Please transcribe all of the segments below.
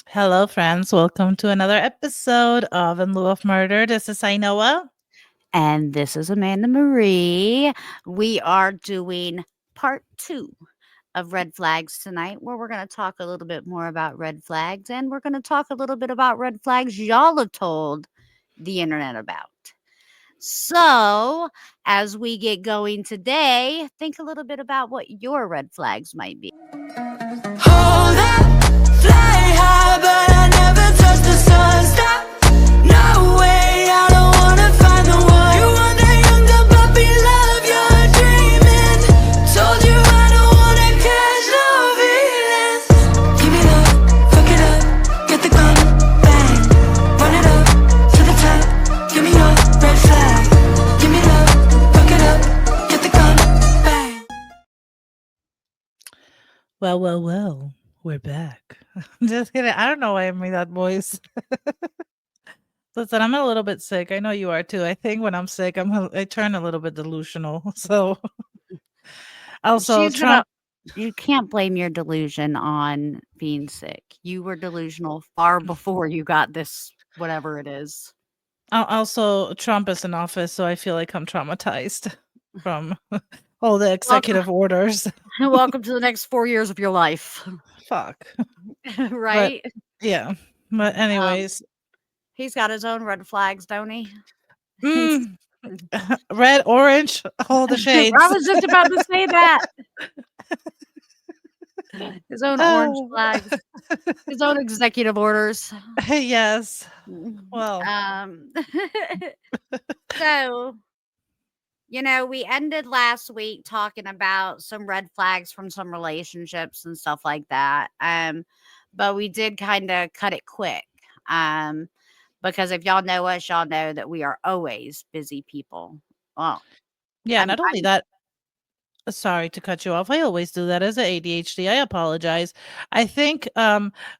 Hello, friends. Welcome to another episode of In Lieu of Murder. This is Ainoa. And this is Amanda Marie. We are doing part two of red flags tonight, where we're going to talk a little bit more about red flags and we're going to talk a little bit about red flags y'all have told the internet about. So, as we get going today, think a little bit about what your red flags might be. Hold up, fly high, but I never touch the sun. Stop, no way, I don't wanna find the one. You want that young gun puppy love, you're dreaming. Told you I don't wanna catch no feelings. Give me love, fuck it up, get the gun, bang. Run it up to the top, give me your red flag. Give me love, fuck it up, get the gun, bang. Well. We're back. Just kidding. I don't know why I made that voice. Listen, I'm a little bit sick. I know you are too. I think when I'm sick, I turn a little bit delusional. So, also, She's gonna Trump. You can't blame your delusion on being sick. You were delusional far before you got this, whatever it is. Also, Trump is in office, so I feel like I'm traumatized from all the Welcome, executive orders. welcome to the next 4 years of your life, Fuck. But right? yeah. But Um, anyways, he's got his own red flags, don't he? He's mm, red, orange, all the I shades. was just about to say that. His own orange Oh. flags, his own executive orders. Yes. Mm, Well, Um, so we ended last week talking about some red flags from some relationships and stuff like that. But we did kind of cut it quick. Um, because if y'all know us, y'all know that we are always busy people. Well, yeah, I'm not only that, sorry to cut you off. I always do that as a ADHD. I apologize. I think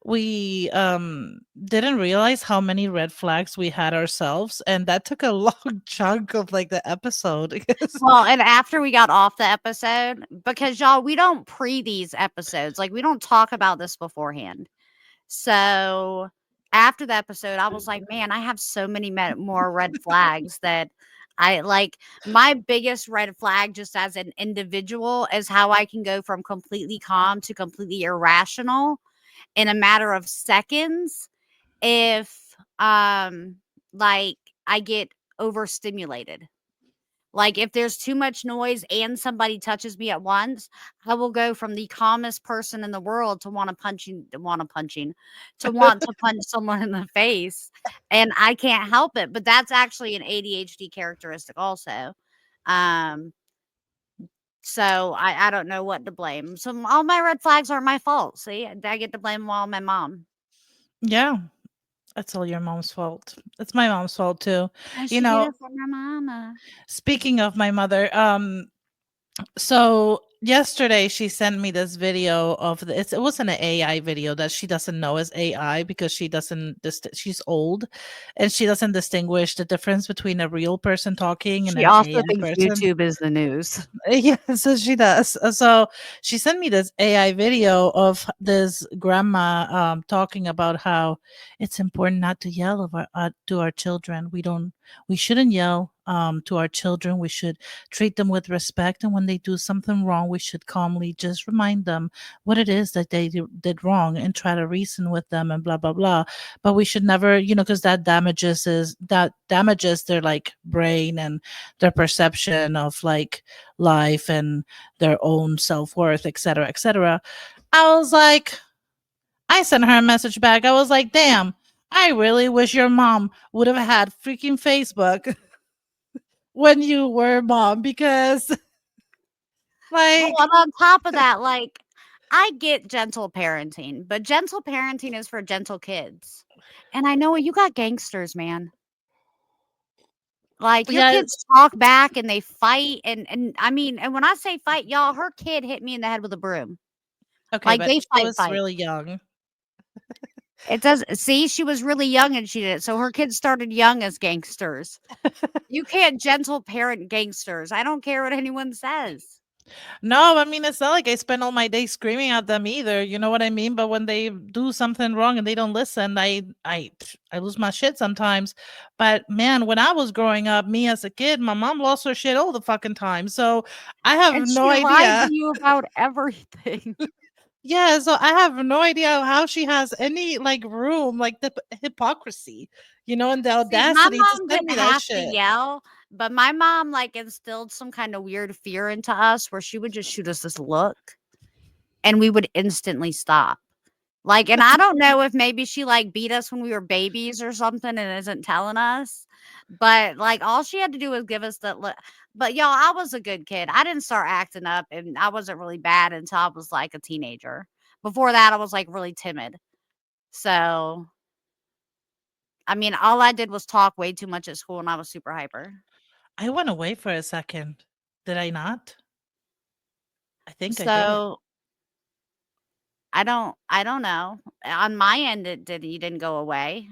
we didn't realize how many red flags we had ourselves, and that took a long chunk of like the episode because well, and after we got off the episode, because y'all, we don't pre these episodes, like we don't talk about this beforehand. So after the episode, I was like, man, I have so many more red flags that I like. My biggest red flag, just as an individual, is how I can go from completely calm to completely irrational in a matter of seconds if, like, I get overstimulated. Like, if there's too much noise and somebody touches me at once, I will go from the calmest person in the world to want to punch someone in the face, and I can't help it, but that's actually an ADHD characteristic also. Um, so I don't know what to blame. So all my red flags aren't my fault. See, I get to blame all my mom. yeah, that's all your mom's fault. It's my mom's fault too. I You should get know, it from my mama. speaking of my mother, so yesterday she sent me this video of it wasn't an AI video that she doesn't know is AI because she doesn't she's old and she doesn't distinguish the difference between a real person talking and She an also AI thinks person. YouTube is the news. Yeah, so she does. So she sent me this AI video of this grandma talking about how it's important not to yell to our children. We shouldn't yell to our children. We should treat them with respect. And when they do something wrong, we should calmly just remind them what it is that they did wrong and try to reason with them and blah, blah, blah. But we should never, because that damages their like brain and their perception of like life and their own self-worth, etc., etc. I was like, I sent her a message back. I was like, damn, I really wish your mom would have had freaking Facebook when you were mom because Well, like and on top of that, like, I get gentle parenting, but gentle parenting is for gentle kids. And I know you got gangsters, man. Like, your kids yes, talk back and they fight, and I mean, and when I say fight, y'all, her kid hit me in the head with a broom. okay, Like, but they she fight, was fight. really young. It does see, she was really young and she did it, so her kids started young as gangsters. You can't gentle parent gangsters. I don't care what anyone says. No, I mean, it's not like I spend all my day screaming at them either. You know what I mean? But when they do something wrong and they don't listen, I lose my shit sometimes. But man, when I was growing up, me as a kid, my mom lost her shit all the fucking time. So I have And no she lied to idea. you about everything. Yeah, so I have no idea how she has any like room, like the hypocrisy, and the See, my audacity to mom send didn't me that have to shit. yell, but my mom, like, instilled some kind of weird fear into us where she would just shoot us this look, and we would instantly stop. Like, and I don't know if maybe she, like, beat us when we were babies or something and isn't telling us, but, like, all she had to do was give us that look. But, y'all, I was a good kid. I didn't start acting up, and I wasn't really bad until I was, like, a teenager. Before that, I was, like, really timid. So, I mean, all I did was talk way too much at school, and I was super hyper. I went away for a second. Did I not? I think I did. So, I don't know. On my end, you didn't go away.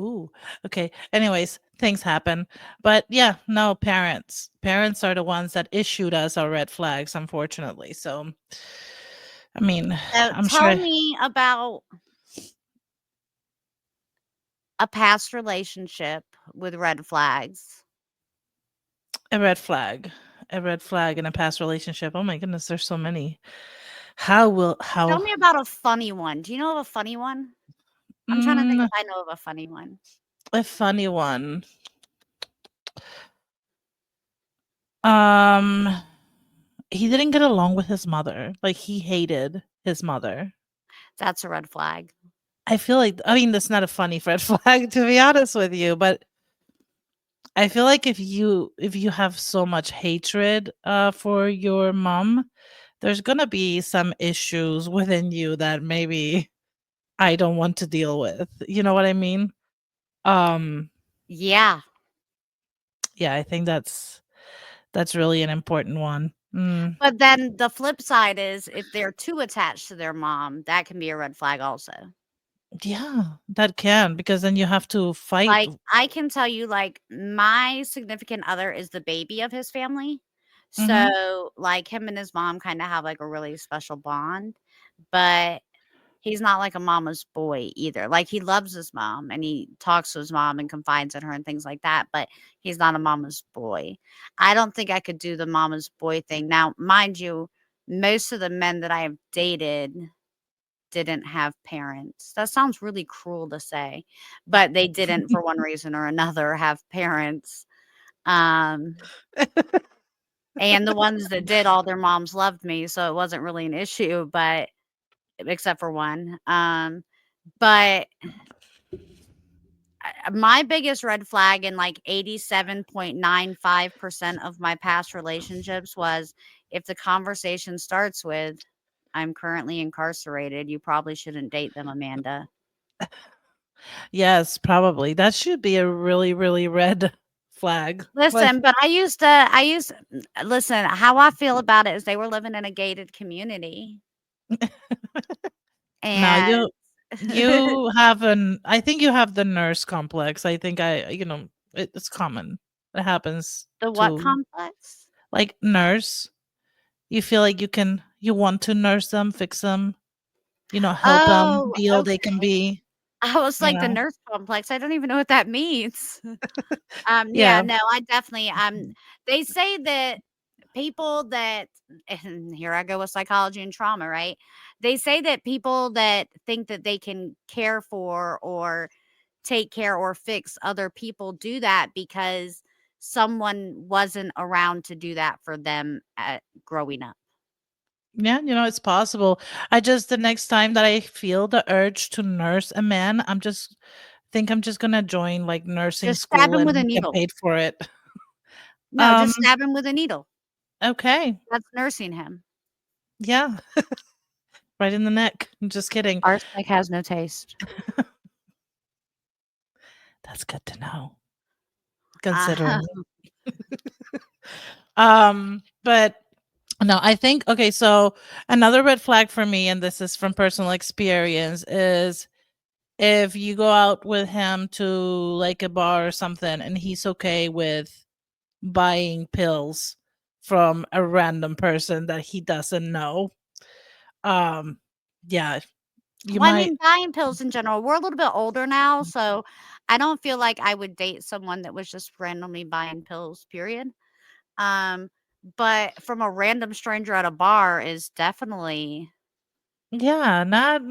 Ooh, okay. Anyways, things happen. But yeah, no, parents. Parents are the ones that issued us our red flags, unfortunately. So, I mean, So, I'm tell sure me about a past relationship with red flags. a red flag in a past relationship. Oh my goodness, there's so many. Tell How, me about a funny one. Do you know of a funny one? I'm trying to think mm, if I know of a funny one. a funny one. Um, he didn't get along with his mother. Like he hated his mother. That's a red flag. I feel like, I mean, that's not a funny red flag to be honest with you, but I feel like if you have so much hatred for your mom, there's gonna be some issues within you that maybe I don't want to deal with. You know what I mean? Um, Yeah. yeah, I think that's really an important one. Mm, But then the flip side is if they're too attached to their mom, that can be a red flag also. yeah, that can because then you have to fight. Like, I can tell you, like, my significant other is the baby of his family. Mhm. So, like, him and his mom kinda have, like, a really special bond, but he's not like a mama's boy either. Like, he loves his mom, and he talks to his mom and confides in her and things like that, but he's not a mama's boy. I don't think I could do the mama's boy thing. Now, mind you, most of the men that I have dated didn't have parents. That sounds really cruel to say, but they didn't for one reason or another have parents. Um, and the ones that did, all their moms loved me, so it wasn't really an issue, but except for one. But my biggest red flag in like 87.95% of my past relationships was if the conversation starts with, I'm currently incarcerated, you probably shouldn't date them, Amanda. Yes, probably. That should be a really, really red flag. Like Listen, but listen, how I feel about it is they were living in a gated community. now And you have an I think you have the nurse complex. I think it's common. It happens the what to complex? like nurse. You feel like you want to nurse them, fix them, help them Oh, be all they can okay. be, I was you like, the know. nurse complex, I don't even know what that means. Yeah, Yeah. no, I definitely, they say that people that and here I go with psychology and trauma, right? They say that people that think that they can care for or take care or fix other people do that because someone wasn't around to do that for them at growing up. Yeah, it's possible. I just the next time that I feel the urge to nurse a man, I'm just gonna join like nursing Just stab school him with a and get needle. paid for it. No, Um, just stab him with a needle. okay. That's nursing him. Yeah, right in the neck. I'm just kidding. Arsenic has no taste. That's good to know, Uh-huh. considering. But no, I think okay, so another red flag for me, and this is from personal experience, is if you go out with him to like a bar or something and he's okay with buying pills from a random person that he doesn't know. Um, yeah, you Well, I might. mean, buying pills in general, we're a little bit older now, so I don't feel like I would date someone that was just randomly buying pills, period. Um, but from a random stranger at a bar is definitely. Yeah, not.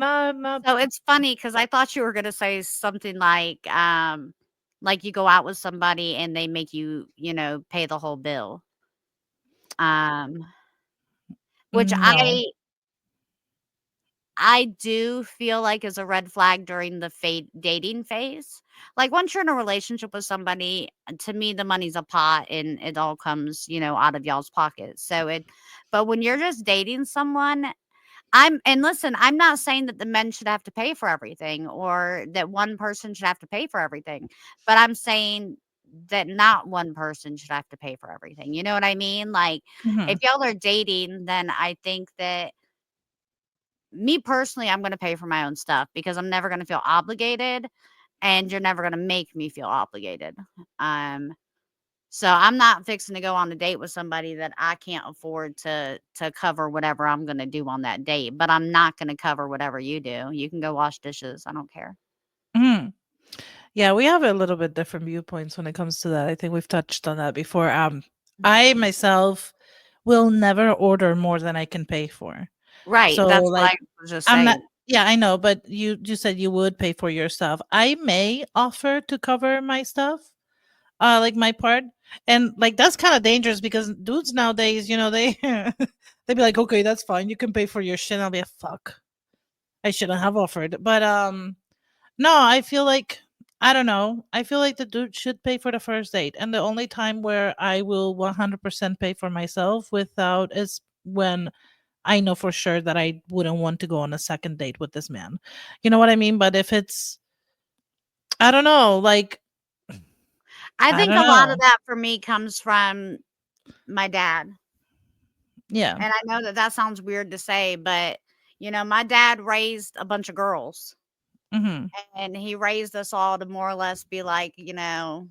So it's funny because I thought you were gonna say something like you go out with somebody and they make you, pay the whole bill. Um, which No. I do feel like is a red flag during the dating phase. Like once you're in a relationship with somebody, to me, the money's a pot and it all comes, out of y'all's pockets. But when you're just dating someone, and listen, I'm not saying that the men should have to pay for everything or that one person should have to pay for everything, but I'm saying that not one person should have to pay for everything. You know what I mean? Like if Mhm. y'all are dating, then I think that me personally, I'm gonna pay for my own stuff because I'm never gonna feel obligated, and you're never gonna make me feel obligated. Um, so I'm not fixing to go on a date with somebody that I can't afford to cover whatever I'm gonna do on that date, but I'm not gonna cover whatever you do. You can go wash dishes. I don't care. Mhm. Yeah, we have a little bit different viewpoints when it comes to that. I think we've touched on that before. I myself will never order more than I can pay for. Right. So, That's what like, I was just I'm not. saying. Yeah, I know, but you said you would pay for your stuff. I may offer to cover my stuff, like my part, and like that's kind of dangerous because dudes nowadays, they they'd be like, okay, that's fine, you can pay for your shit. I'll be like, fuck, I shouldn't have offered, but no, I feel like I don't know. I feel like the dude should pay for the first date, and the only time where I will 100% pay for myself without is when I know for sure that I wouldn't want to go on a second date with this man. You know what I mean? But if it's, I don't know, like, I I think don't a lot of know. that for me comes from my dad. Yeah. And I know that that sounds weird to say, but my dad raised a bunch of girls. Hmm. And he raised us all to more or less be like, to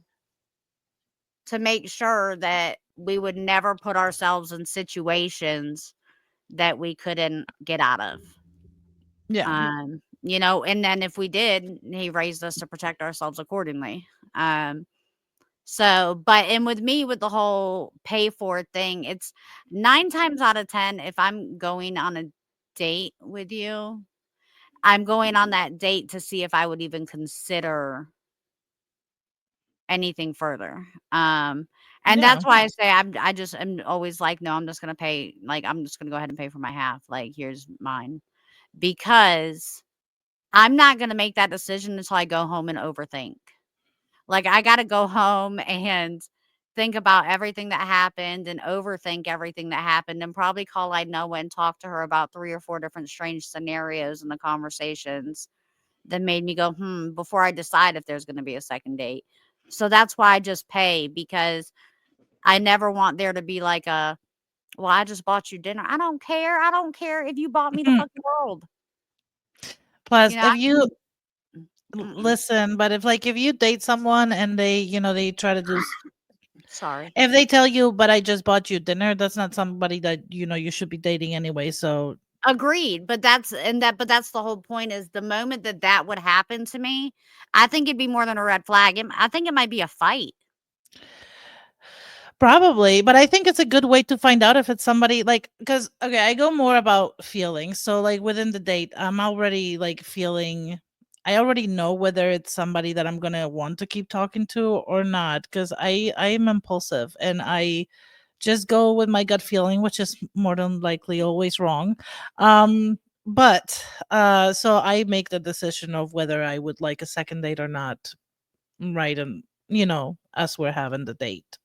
make sure that we would never put ourselves in situations that we couldn't get out of. Yeah. And then if we did, he raised us to protect ourselves accordingly. And with me, with the whole pay for it thing, it's 9 times out of 10, if I'm going on a date with you, I'm going on that date to see if I would even consider anything further. And Yeah. that's why I say I'm always like, no, I'm just gonna pay. Like, I'm just gonna go ahead and pay for my half. Like, here's mine because I'm not gonna make that decision until I go home and overthink. Like, I gotta go home and think about everything that happened and overthink everything that happened and probably call I Noah and talk to her about 3 or 4 different strange scenarios in the conversations that made me go, before I decide if there's gonna be a second date. So that's why I just pay because I never want there to be like well, I just bought you dinner. I don't care. I don't care if you bought me the Mhm. fucking world. Plus, You know, if you mm-mm. listen, but if you date someone and they try to Sorry. if they tell you, but I just bought you dinner, that's not somebody that you should be dating anyway. So, Agreed, but that's the whole point is the moment that that would happen to me, I think it'd be more than a red flag. I think it might be a fight. probably, but I think it's a good way to find out if it's somebody like because okay, I go more about feelings. So like within the date, I'm already like feeling. I already know whether it's somebody that I'm gonna want to keep talking to or not because I am impulsive and I just go with my gut feeling, which is more than likely always wrong. But so I make the decision of whether I would like a second date or not, right? And as we're having the date.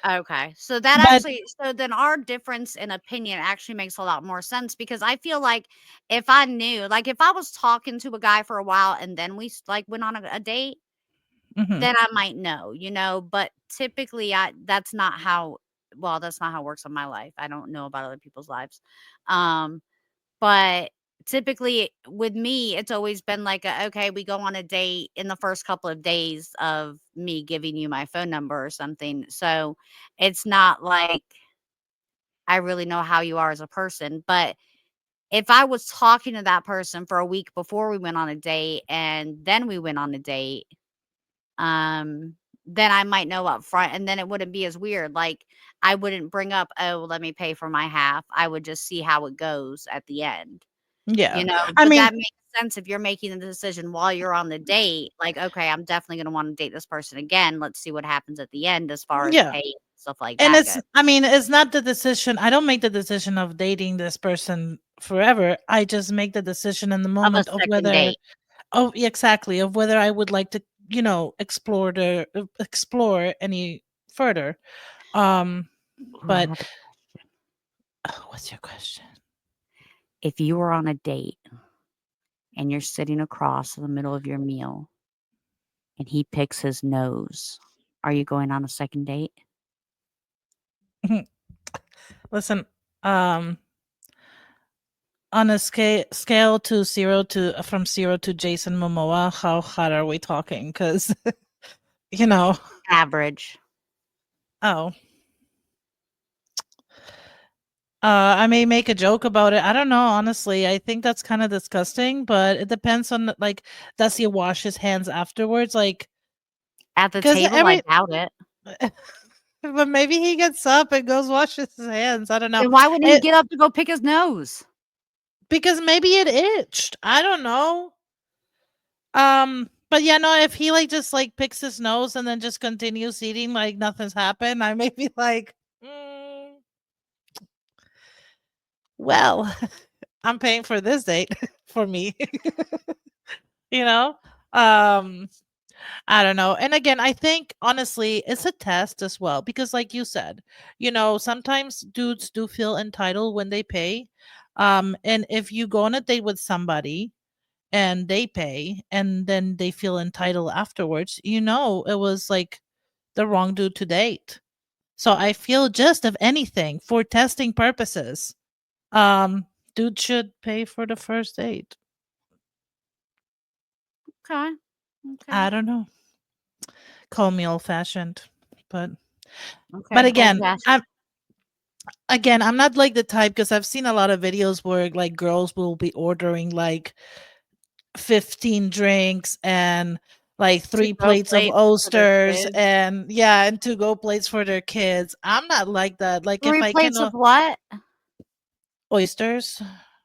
Okay. So that But actually so then our difference in opinion actually makes a lot more sense because I feel like if I knew, like if I was talking to a guy for a while and then we like went on a date, mhm, then I might know, but typically that's not how it works in my life. I don't know about other people's lives. Um, but typically with me, it's always been like, okay, we go on a date in the first couple of days of me giving you my phone number or something. So it's not like I really know how you are as a person. But if I was talking to that person for a week before we went on a date and then we went on a date, um, then I might know up front and then it wouldn't be as weird. Like I wouldn't bring up, oh, let me pay for my half. I would just see how it goes at the end. Yeah. You know, I but mean, that makes sense if you're making the decision while you're on the date, like, "Okay, I'm definitely gonna wanna date this person again. Let's see what happens at the end as far as yeah. pay, stuff like And that it's goes." I mean, it's not the decision. I don't make the decision of dating this person forever. I just make the decision in the Of a moment of second whether date. oh, yeah, exactly, of whether I would like to, explore any further. Um, Ooh, I but have a what's your question? if you were on a date and you're sitting across in the middle of your meal and he picks his nose, are you going on a second date? Listen, um, on a scale to 0 to from 0 to Jason Momoa, how hot are we talking? Because you know, Average. oh, I may make a joke about it. I don't know, honestly. I think that's kind of disgusting, but it depends on like, does he wash his hands afterwards? Like, At the because table, I every, doubt it. but maybe he gets up and goes washes his hands. I don't know. Then why wouldn't he It get up to go pick his nose? because maybe it itched. I don't know. But yeah, no, if he like just like picks his nose and then just continues eating like nothing's happened, I may be like, "Mm, well, I'm paying for this date for me, you know? Um, I don't know. And again, I think honestly, it's a test as well because like you said, sometimes dudes do feel entitled when they pay. And if you go on a date with somebody and they pay and then they feel entitled afterwards, it was like the wrong dude to date. So I feel just of anything for testing purposes, um, dude should pay for the first date. Okay. Okay. I don't know. Call me old fashioned, but Okay. again, Old-fashioned. I'm not like the type because I've seen a lot of videos where like girls will be ordering like 15 drinks and like three To-go plates of plates for their oysters kids. and yeah, and to go plates for their kids. I'm not like that. Like if 3 I can plates of what? oysters,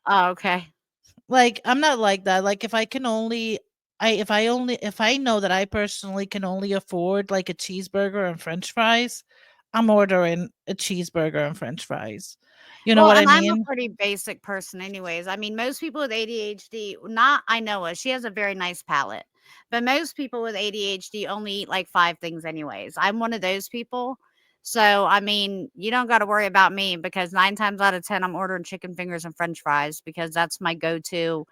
Oh, okay. like I'm not like that. Like if I can only if I know that I personally can only afford like a cheeseburger and french fries, I'm ordering a cheeseburger and french fries. You know Well, what I and I'm a mean? pretty basic person anyways. I mean, most people with ADHD, not I know her, she has a very nice palate. But most people with ADHD only eat like 5 things anyways. I'm one of those people. So, I mean, you don't got to worry about me because 9 times out of 10 I'm ordering chicken fingers and french fries because that's my go-to.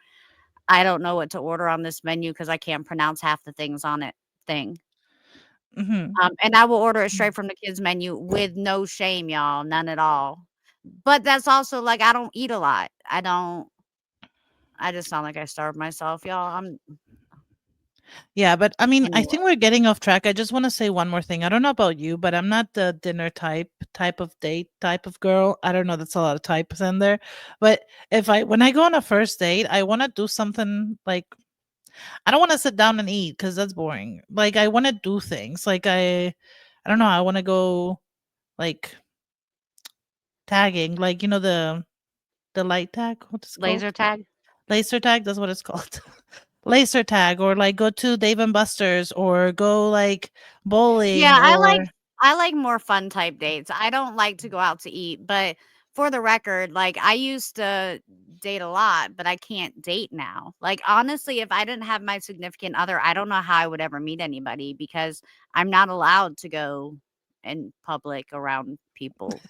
I don't know what to order on this menu because I can't pronounce half the things on it thing. Mhm. And I will order it straight from the kids menu with no shame, y'all, none at all. But that's also like I don't eat a lot. I just sound like I starved myself, y'all. I'm Yeah, but I mean, I anyway. think we're getting off track. I just want to say one more thing. I don't know about you, but I'm not the dinner type of date type of girl. I don't know, that's a lot of types in there. But if I when I go on a first date, I want to do something like I don't want to sit down and eat cuz that's boring. Like I want to do things. Like I don't know, I want to go like tagging, like the light tag, what's it called? Laser tag? Laser tag, that's what it's called. Laser tag or like go to Dave and Buster's or go like Yeah, bowling or I like more fun type dates. I don't like to go out to eat, but for the record, like I used to date a lot, but I can't date now. Like honestly, if I didn't have my significant other, I don't know how I would ever meet anybody because I'm not allowed to go in public around people.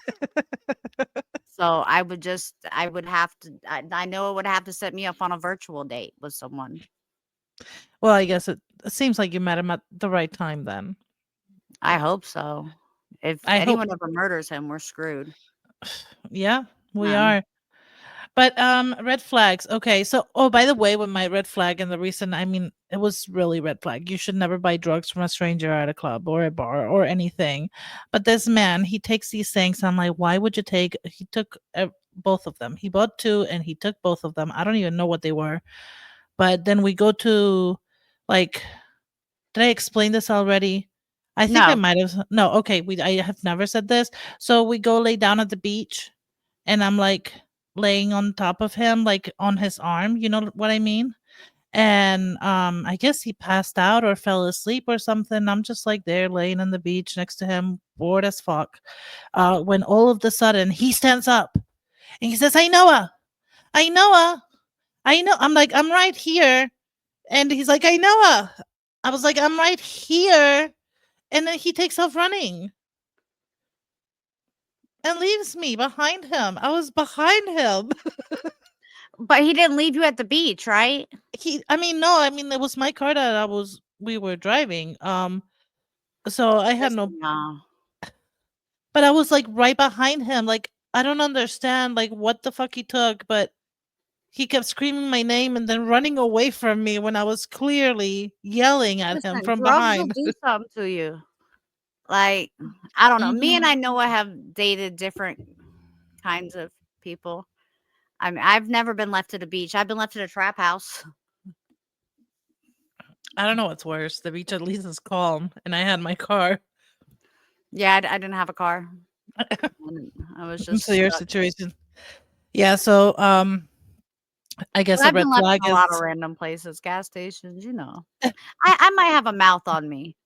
So I would have to, I know it would have to set me up on a virtual date with someone. well, I guess it seems like you met him at the right time then. I hope so. If I hope anyone ever murders him, we're screwed. yeah, we Um, are. But red flags. Okay. So by the way, with my red flag and the reason, I mean, it was really red flag. You should never buy drugs from a stranger at a club or a bar or anything. But this man, he takes these things. I'm like, why would you take he took both of them. He bought two and he took both of them. I don't even know what they were. But then we go to like did I explain this already? I think I No. might have. No, okay. I have never said this. So we go lay down at the beach, and I'm like laying on top of him, like on his arm. You know what I mean? And I guess he passed out or fell asleep or something. I'm just like there laying on the beach next to him, bored as fuck. When all of the sudden he stands up and he says, "I know her, I know her, I know." I'm like, "I'm right here," and he's like, "I know her." I was like, "I'm right here." And then he takes off running and leaves me behind him. I was behind him. But he didn't leave you at the beach, right? I mean, no, I mean, it was my car that we were driving. So I had no, Listen, y'all. but I was like right behind him. Like, I don't understand, like, what the fuck he took, but he kept screaming my name and then running away from me when I was clearly yelling at him Listen, from drugs will behind. do something to you. Like, I don't know. Me and Mhm. I Noah have dated different kinds of people. I mean, I've never been left at a beach. I've been left at a trap house. I don't know what's worse. The beach at least is calm, and I had my car. Yeah, I didn't have a car. And I was just So your stuck. situation. Yeah, so I guess But a I've red been left flag in a lot of is random places, gas stations, you know. I might have a mouth on me.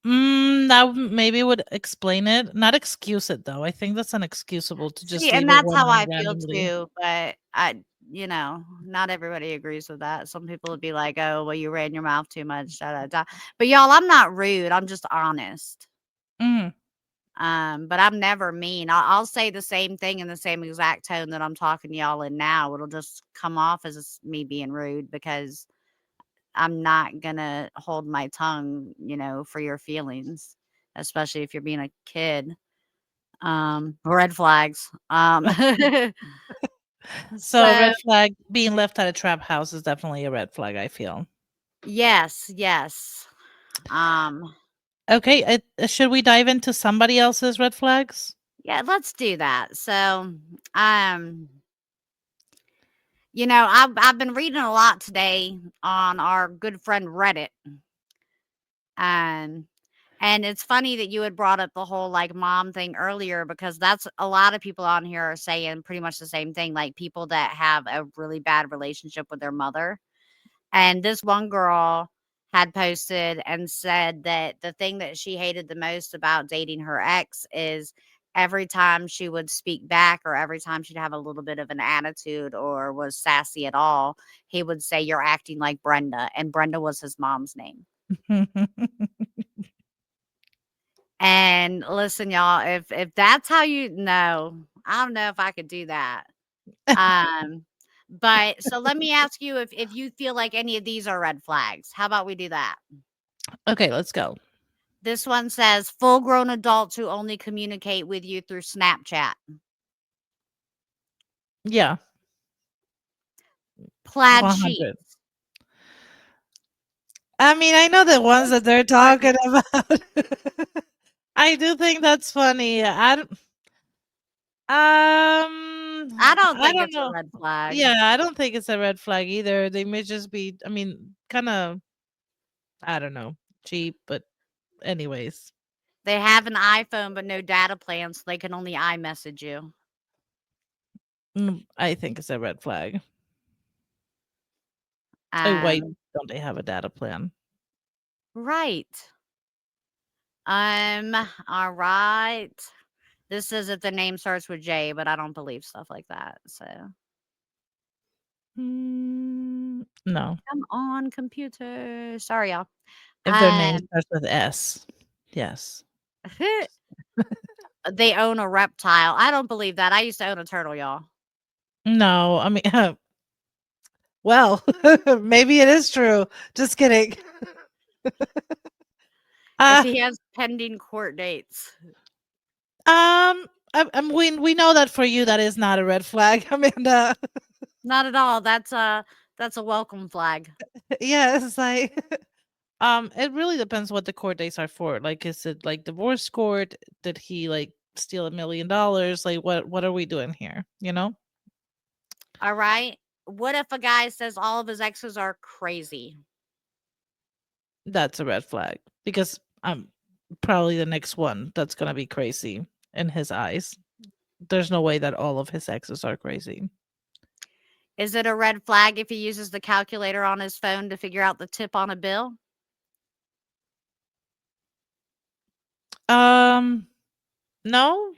that maybe would explain it. Not excuse it though. I think that's unexcusable to just See, and leave a that's how woman I feel randomly. too, but not everybody agrees with that. Some people would be like, "Oh, well, you ran your mouth too much." Da, da, da. But y'all, I'm not rude. I'm just honest. Mm, But I'm never mean. I'll say the same thing in the same exact tone that I'm talking to y'all in now. It'll just come off as me being rude because I'm not gonna hold my tongue, for your feelings, especially if you're being a kid. Red flags. So So red flag being left at a trap house is definitely a red flag, I feel. yes, yes. Um, Okay, should we dive into somebody else's red flags? yeah, let's do that. So, um, I've been reading a lot today on our good friend Reddit. Um, and it's funny that you had brought up the whole like mom thing earlier because that's a lot of people on here are saying pretty much the same thing, like people that have a really bad relationship with their mother. And this one girl had posted and said that the thing that she hated the most about dating her ex is every time she would speak back or every time she'd have a little bit of an attitude or was sassy at all, he would say, "You're acting like Brenda." And Brenda was his mom's name. And listen, y'all, if that's how I don't know if I could do that. Um, but so let me ask you if you feel like any of these are red flags. How about we do that? Okay, let's go. This one says full grown adults who only communicate with you through Snapchat. Yeah, Plaid 100. sheets. I mean, I know the ones that That's they're funny. talking about. I do think that's funny. I don't I think don't it's a know. red flag. Yeah, I don't think it's a red flag either. They may just be, I mean, kind of, I don't know, cheap, but anyways, They have an iPhone but no data plan, so they can only iMessage you. I think it's a red flag. Oh, why Um, don't they have a data plan? right. All right. This says that the name starts with J, but I don't believe stuff like that. So No, come on, computer. Sorry, y'all. if their name Um, starts with S, yes. they own a reptile. I don't believe that. I used to own a turtle, y'all. No, I mean, well, maybe it is true. Just kidding. If Uh, he has pending court dates. we know that for you that is not a red flag, Amanda. Not at all. That's a welcome flag. Yeah, it's like it really depends what the court dates are for. Like, is it like divorce court? Did he like steal $1 million? Like, what are we doing here? You know, All right. What if a guy says all of his exes are crazy? that's a red flag because I'm probably the next one that's gonna be crazy in his eyes. There's no way that all of his exes are crazy. Is it a red flag if he uses the calculator on his phone to figure out the tip on a bill? Um, no,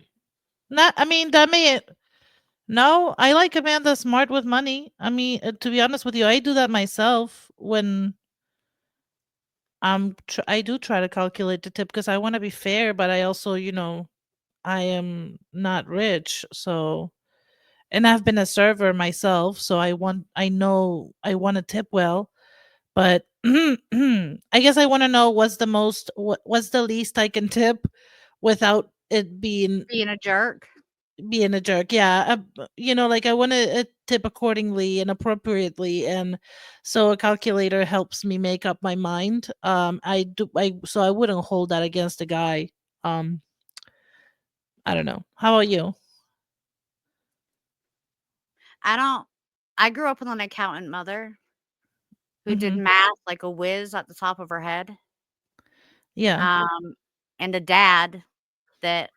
not. I mean, that may. No, I like Amanda Smart with money. I mean, to be honest with you, I do that myself when I do try to calculate the tip because I want to be fair, but I also, I am not rich, so and I've been a server myself, so I know I want to tip well, but I guess I want to know what's the least I can tip without it Being a jerk? being a jerk. Yeah, like I want to tip accordingly and appropriately, and so a calculator helps me make up my mind. So I wouldn't hold that against a guy. Um, I don't know. How about you? I don't I grew up with an accountant mother who did Hmm. math like a whiz at the top of her head. Yeah, And a dad that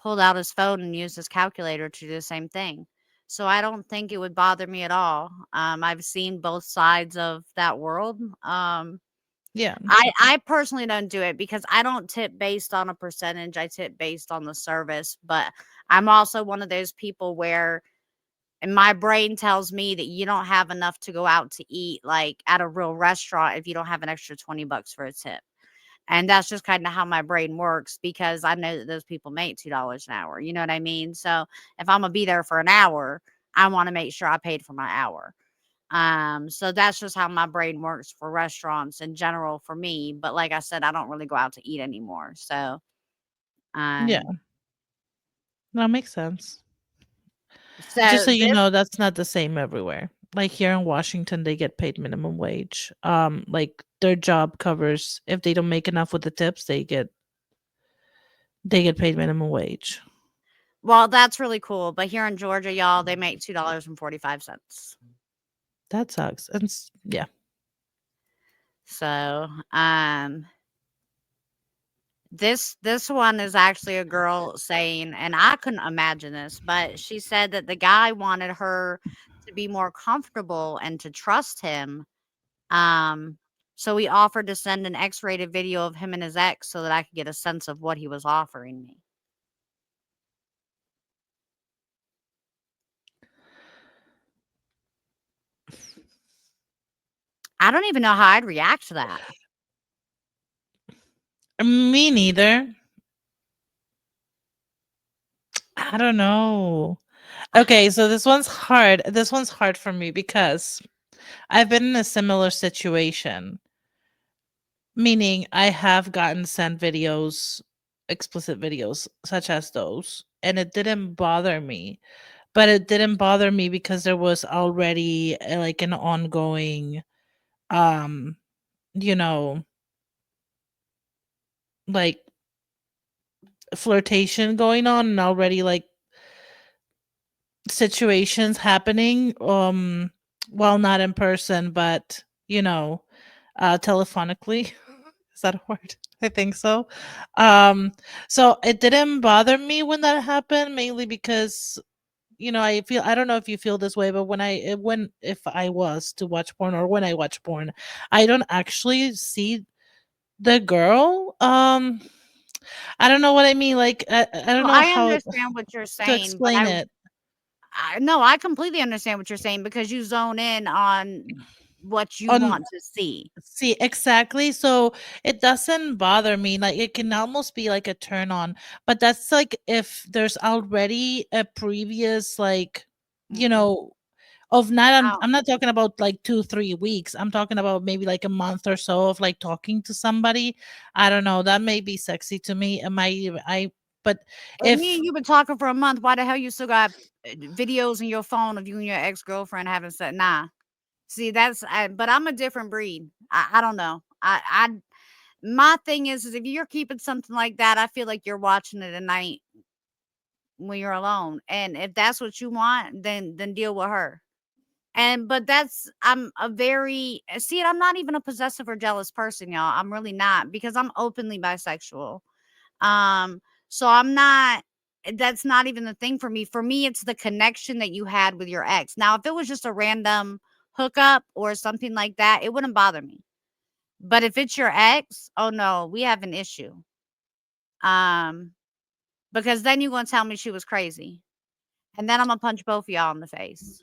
pulled out his phone and used his calculator to do the same thing. So I don't think it would bother me at all. I've seen both sides of that world. yeah, I personally don't do it because I don't tip based on a percentage. I tip based on the service. But I'm also one of those people where, and my brain tells me that you don't have enough to go out to eat like at a real restaurant if you don't have an extra $20 for a tip. And that's just kinda how my brain works because I know that those people make $2 an hour, you know what I mean? So, if Imma be there for an hour, I wanna make sure I paid for my hour. So that's just how my brain works for restaurants in general for me, but like I said, I don't really go out to eat anymore, so, yeah. um That makes sense. Just so so you this know, that's not the same everywhere. Like here in Washington, they get paid minimum wage. Like their job covers if they don't make enough with the tips, they get paid minimum wage. well, that's really cool, but here in Georgia, y'all, they make $2.45. That sucks. And yeah. So, this one is actually a girl saying, and I couldn't imagine this, but she said that the guy wanted her to be more comfortable and to trust him. Um, so he offered to send an X-rated video of him and his ex so that I could get a sense of what he was offering me. I don't even know how I'd react to that. Me neither. I don't know. Okay, so this one's hard. This one's hard for me because I've been in a similar situation. Meaning I have gotten sent videos, explicit videos such as those, and it didn't bother me. But it didn't bother me because there was already like an ongoing um, you know, like flirtation going on and already like situations happening while not in person but telephonically. Is that a word? I think so. So it didn't bother me when that happened, mainly because I don't know if you feel this way, but when if I was to watch porn or when I watch porn, I don't actually see the girl. I don't know what I mean. Like I don't Well, know I how understand what you're to saying, but explain it. I no, I completely understand what you're saying because you zone in on what you On want to see. See, exactly. So it doesn't bother me. Like it can almost be like a turn on. But that's like if there's already a previous like, you Mhm. know, of not Oh, I'm not talking about like 2, 3 weeks. I'm talking about maybe like a month or so of like talking to somebody. I don't know. That may be sexy to me. It might even I But But me if and you been talking for a month. Why the hell you still got videos in your phone of you and your ex-girlfriend having sex? Nah. See, but I'm a different breed. I don't know. My thing is if you're keeping something like that, I feel like you're watching it at night when you're alone. And if that's what you want, then deal with her. But I'm a very see, I'm not even a possessive or jealous person, y'all. I'm really not because I'm openly bisexual. Um, so I'm not that's not even the thing for me. For me, it's the connection that you had with your ex. Now, if it was just a random hookup or something like that, it wouldn't bother me. But if it's your ex, oh no, we have an issue. Um, because then you're gonna tell me she was crazy. And then I'm gonna punch both of y'all in the face.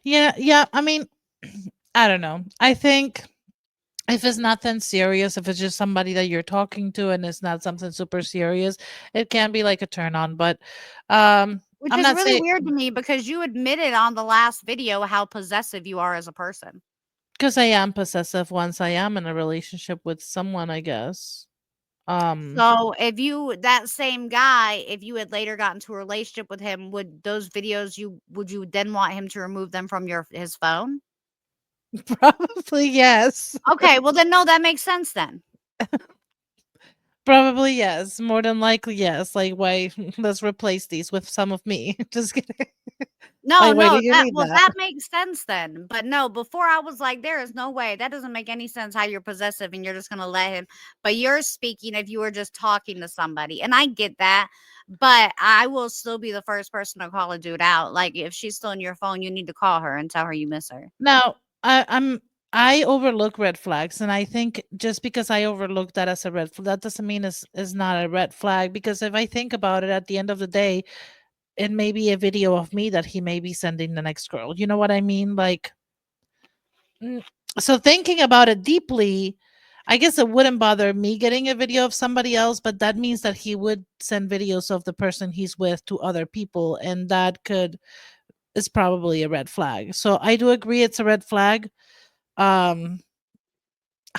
yeah, I mean, I don't know. I think if it's nothing serious, if it's just somebody that you're talking to and it's not something super serious, it can be like a turn on. But Which I'm is not really saying weird to me because you admitted on the last video how possessive you are as a person. because I am possessive once I am in a relationship with someone, I guess. Um So if you that same guy, if you had later got into a relationship with him, would those videos would you then want him to remove them from his phone? Probably yes. Okay, well then no, that makes sense then. Probably yes. More than likely yes. Like why let's replace these with some of me. Just kidding. No, Like why do no, you need that? that makes sense then. But no, before I was like, there is no way. That doesn't make any sense how you're possessive and you're just gonna let him. But you're speaking if you were just talking to somebody. And I get that. But I will still be the first person to call a dude out. Like if she's still in your phone, you need to call her and tell her you miss her. Now, I overlook red flags, and I think just because I overlook that as a red flag, that doesn't mean it's not a red flag. Because if I think about it, at the end of the day, it may be a video of me that he may be sending the next girl. You know what I mean? Like, mm, so thinking about it deeply, I guess it wouldn't bother me getting a video of somebody else, but that means that he would send videos of the person he's with to other people, and that could is probably a red flag. So I do agree it's a red flag. Um,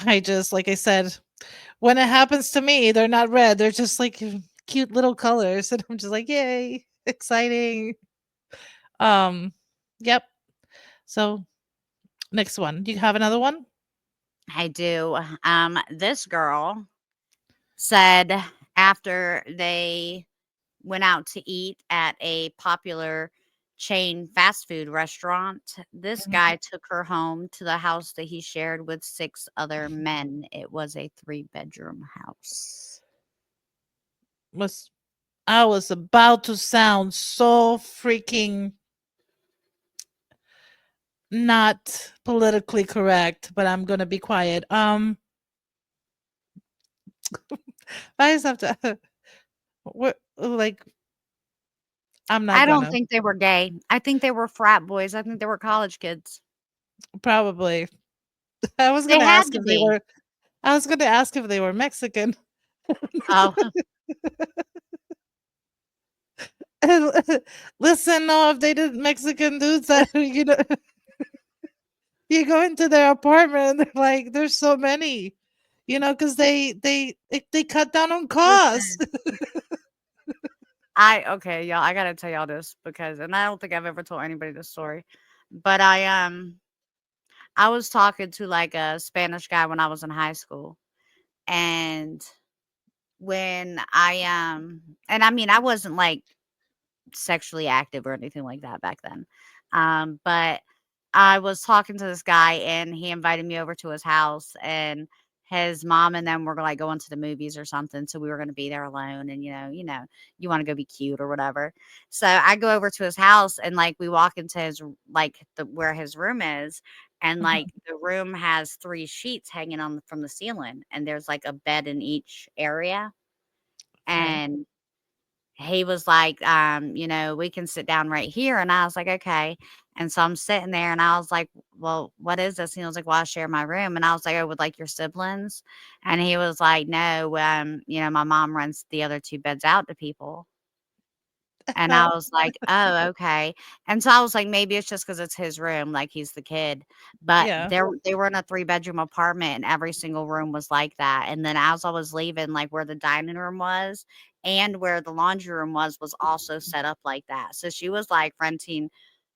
I just like I said, when it happens to me, they're not red. They're just like cute little colors, and I'm just like, yay, exciting. Um, yep. So next one. Do you have another one? I do. This girl said after they went out to eat at a popular chain fast food restaurant. This Mhm. guy took her home to the house that he shared with 6 other men. It was a 3-bedroom house. Was I was about to sound so freaking not politically correct, but I'm gonna be quiet. I just have to. What like I'm not I don't gonna think they were gay. I think they were frat boys. I think they were college kids. probably. I was They gonna had ask to if they be. were. I was gonna ask if they were Mexican. Oh, Listen, no, if they did Mexican dudes that you go into their apartment, they're like, there's so many, because they cut down on costs. listen. Okay, y'all, I gotta tell y'all this because and I don't think I've ever told anybody this story. But I was talking to like a Spanish guy when I was in high school. And when and I mean I wasn't like sexually active or anything like that back then. But I was talking to this guy and he invited me over to his house and his mom and them were like going to the movies or something. So we were going to be there alone and you want to go be cute or whatever. So I go over to his house and like we walk into his like where his room is and like the room has 3 sheets hanging on from the ceiling and there's like a bed in each area. Okay. And he was like, we can sit down right here. And I was like, okay. And so I'm sitting there and I was like, well, what is this? And he was like, well, I share my room. And I was like, oh, with like your siblings. And he was like, no, my mom rents the other 2 beds out to people. And I was like, "Oh, okay." And so I was like, maybe it's just because it's his room, like he's the kid. But Yeah. they were in a 3-bedroom apartment and every single room was like that. And then as I was leaving, like where the dining room was and where the laundry room was also set up like that. So she was like renting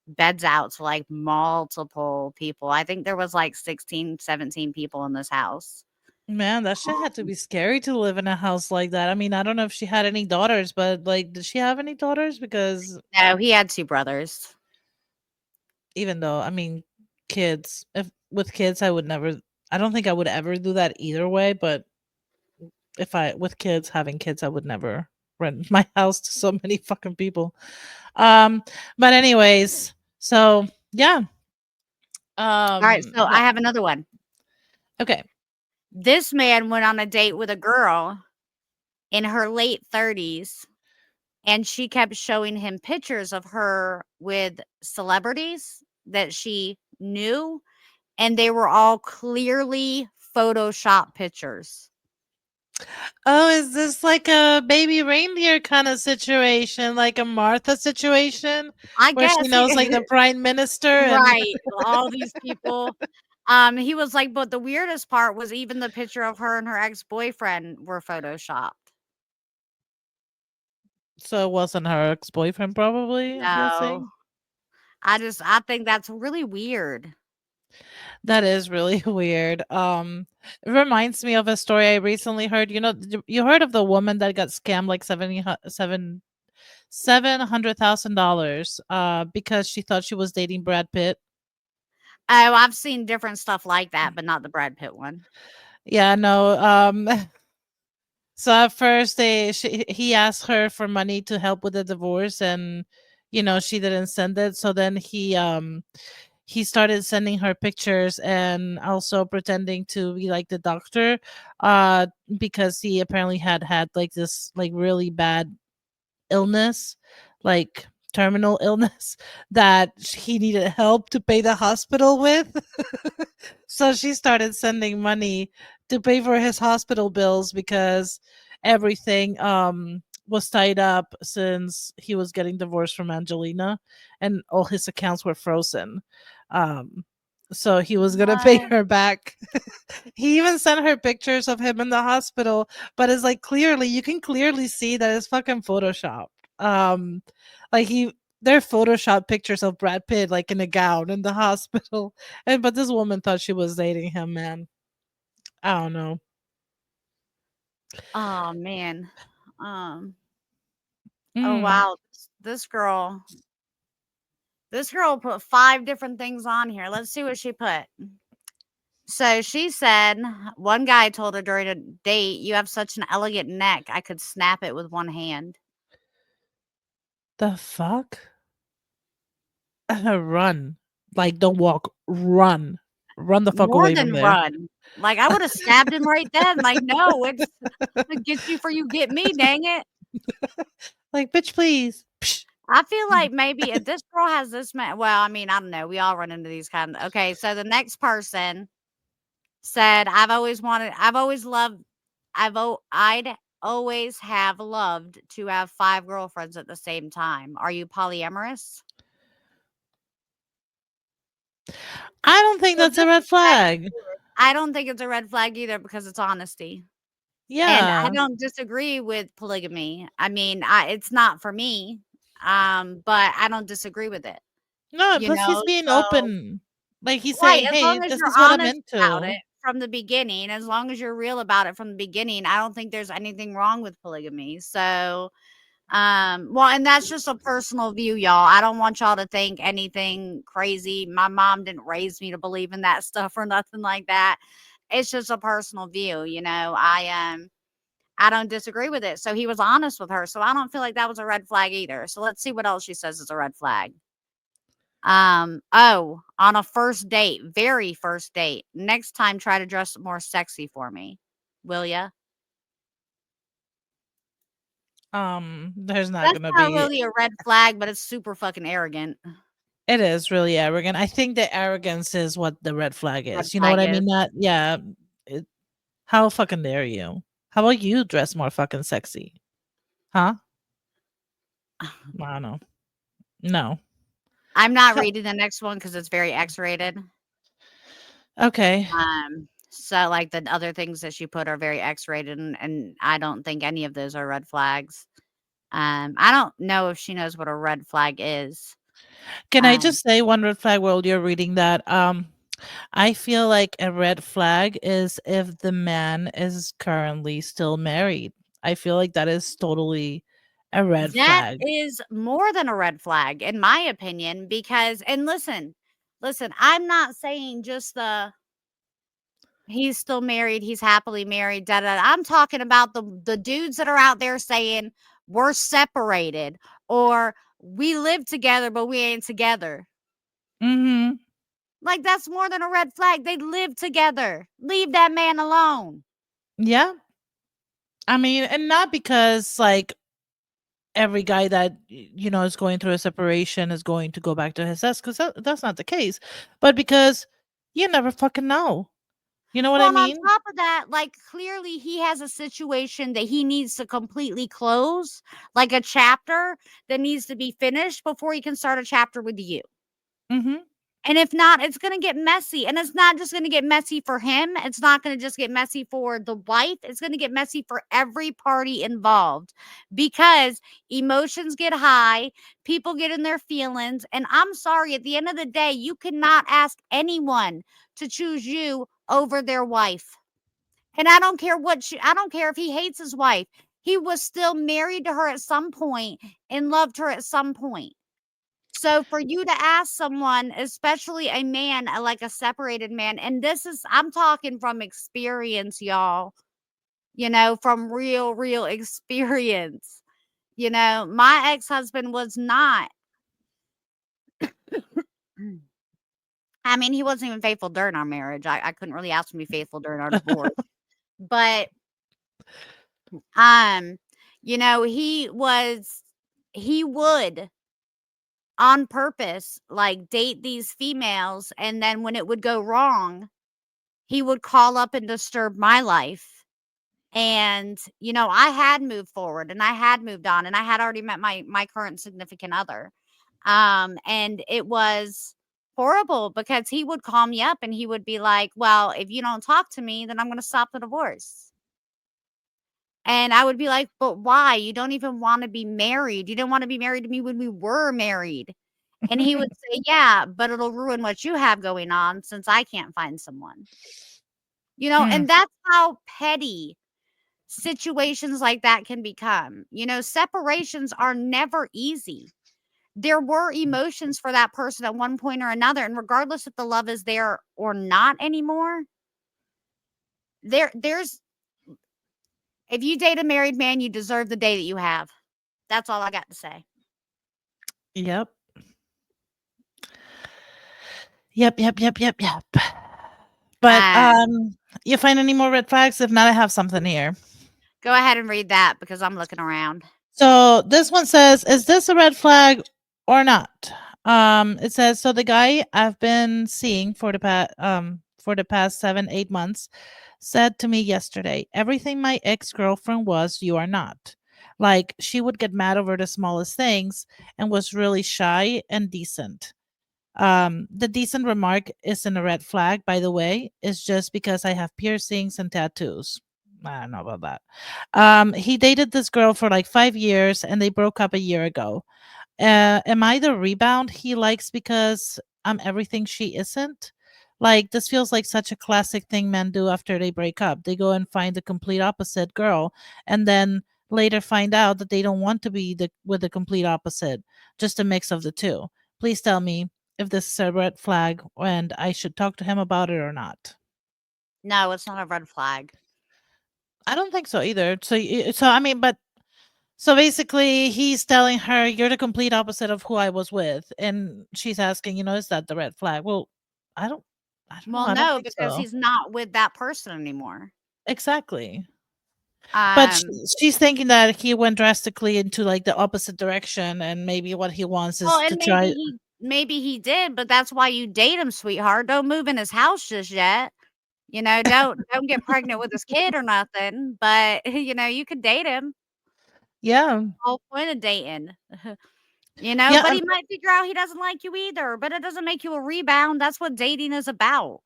beds out to like multiple people. I think there was like 16, 17 people in this house. Man, that shit had to be scary to live in a house like that. I mean, I don't know if she had any daughters, but like, did she have any daughters? Because No, he had 2 brothers. even though, I mean, kids, if with kids, I don't think I would ever do that either way. But if with kids, having kids, I would never rent my house to so many fucking people. Um, but anyways, so yeah. All right, so I Yeah. have another one. Okay. This man went on a date with a girl in her late 30s, and she kept showing him pictures of her with celebrities that she knew, and they were all clearly Photoshop pictures. Oh, is this like a baby reindeer kind of situation, like a Martha situation, I where she guess he knows like the prime minister and right, all these people. He was like, but the weirdest part was even the picture of her and her ex-boyfriend were photoshopped. so it wasn't her ex-boyfriend probably, I'm No. guessing. I think that's really weird. That is really weird. It reminds me of a story I recently heard. You know, you heard of the woman that got scammed like $700,000 because she thought she was dating Brad Pitt. Oh, I've seen different stuff like that, but not the Brad Pitt one. Yeah, no. So at first he asked her for money to help with the divorce, and she didn't send it. So then he started sending her pictures and also pretending to be like the doctor, uh because he apparently had like this like really bad illness, like terminal illness, that he needed help to pay the hospital with. So she started sending money to pay for his hospital bills because everything was tied up since he was getting divorced from Angelina, and all his accounts were frozen. Um so he was gonna pay What? her back. He even sent her pictures of him in the hospital, but it's like clearly you can clearly see that it's fucking Photoshop. Um like they're Photoshop pictures of Brad Pitt like in a gown in the hospital. And but this woman thought she was dating him, man. I don't know. Oh man. Oh Mm. wow. This girl put 5 different things on here. Let's see what she put. So she said one guy told her during a date, "You have such an elegant neck. I could snap it with one hand." The fuck? Run. Like don't walk, run. Run the fuck More away from than there. run. Like I would have stabbed him right then. Like, no, it's get you for you get me, dang it. Like, bitch, please. Psh. I feel like maybe if this girl has this man, well, I mean, I don't know. We all run into these kind of okay. So the next person said, I've always loved, I'd always have loved to have 5 girlfriends at the same time. Are you polyamorous? I don't think So that's a this red is next flag. to it. I don't think it's a red flag either because it's honesty. And I Yeah. don't disagree with polygamy. I mean, it's not for me. But I don't disagree with it, No, and you plus he's know? being So open. Like he's right, saying, as "Hey, long as this you're is what I'm honest about into." it from the beginning, as long as you're real about it from the beginning, I don't think there's anything wrong with polygamy. So, well, and that's just a personal view, y'all. I don't want y'all to think anything crazy. My mom didn't raise me to believe in that stuff or nothing like that. It's just a personal view, I don't disagree with it. So he was honest with her. So I don't feel like that was a red flag either. So let's see what else she says is a red flag. Oh, on a first date, very first date. Next time try to dress more sexy for me. Will ya? There's not That's gonna not be. really a red flag, but it's super fucking arrogant. It is really arrogant. I think the arrogance is what the red flag Red is. You know what flag I is. mean? That yeah. It, how fucking dare you? How about you dress more fucking sexy? Huh? I don't know. No. I'm not So reading the next one because it's very X-rated. okay. So like the other things that she put are very X-rated, and I don't think any of those are red flags. I don't know if she knows what a red flag is. Can I Um, just say one red flag while you're reading that? I feel like a red flag is if the man is currently still married. I feel like that is totally a red that flag. is more than a red flag, in my opinion, because and listen, I'm not saying just the he's still married, he's happily married, da da. I'm talking about the dudes that are out there saying we're separated or we live together but we ain't together. Mhm. Like that's more than a red flag. They live together. Leave that man alone. Yeah. I mean, and not because like every guy that is going through a separation is going to go back to his ex, because that's not the case, but because you never fucking know. You know what I Well, and on mean? top of that, like clearly he has a situation that he needs to completely close, like a chapter that needs to be finished before he can start a chapter with you. Mhm. And if not, it's going to get messy. And it's not just going to get messy for him. It's not going to just get messy for the wife. It's going to get messy for every party involved because emotions get high, people get in their feelings. And I'm sorry, at the end of the day, you cannot ask anyone to choose you over their wife. And I don't care I don't care if he hates his wife. He was still married to her at some point and loved her at some point. So for you to ask someone, especially a man, like a separated man, and this is I'm talking from experience, y'all, from real experience. My ex-husband was not I mean, he wasn't even faithful during our marriage. I couldn't really ask him to be faithful during our divorce. But um, he would on purpose like date these females, and then when it would go wrong, he would call up and disturb my life. And, I had moved forward and I had moved on and I had already met my current significant other. And it was horrible because he would call me up and he would be like, "Well, if you don't talk to me, then I'm going to stop the divorce." And I would be like, "But why? You don't even want to be married. You didn't want to be married to me when we were married." And he would say, "Yeah, but it'll ruin what you have going on since I can't find someone." Mm. And that's how petty situations like that can become. Separations are never easy. There were emotions for that person at one point or another, and regardless if the love is there or not anymore, there's if you date a married man, you deserve the day that you have. That's all I got to say. Yep. Yep. But Um, you find any more red flags? If not, I have something here. Go ahead and read that because I'm looking around. So this one says, "Is this a red flag or not?" It says, "So the guy I've been seeing for the past 7-8 months said to me yesterday, everything my ex girlfriend was, you are not. Like she would get mad over the smallest things and was really shy and decent. The decent remark isn't a red flag, by the way. It's just because I have piercings and tattoos." I don't know about that. He dated this girl for like 5 years and they broke up a year ago. Am I the rebound he likes because I'm everything she isn't? Like, this feels like such a classic thing men do after they break up. They go and find the complete opposite girl and then later find out that they don't want to be with the complete opposite, just a mix of the two. Please tell me if this is a red flag and I should talk to him about it or not. No, it's not a red flag. I don't think so either. So I mean, but so basically, he's telling her, "You're the complete opposite of who I was with," and she's asking, "Is that the red flag?" Well, I don't, I don't know. Well, I don't no, think because so. he's not with that person anymore. Exactly. But Um, she's thinking that he went drastically into like the opposite direction, and maybe what he wants well, is to and try. maybe he did, but that's why you date him, sweetheart. Don't move in his house just yet. Don't get pregnant with his kid or nothing, but you could date him. Yeah. Whole point of dating. You know, Yeah. but he might figure out he doesn't like you either, but it doesn't make you a rebound. That's what dating is about.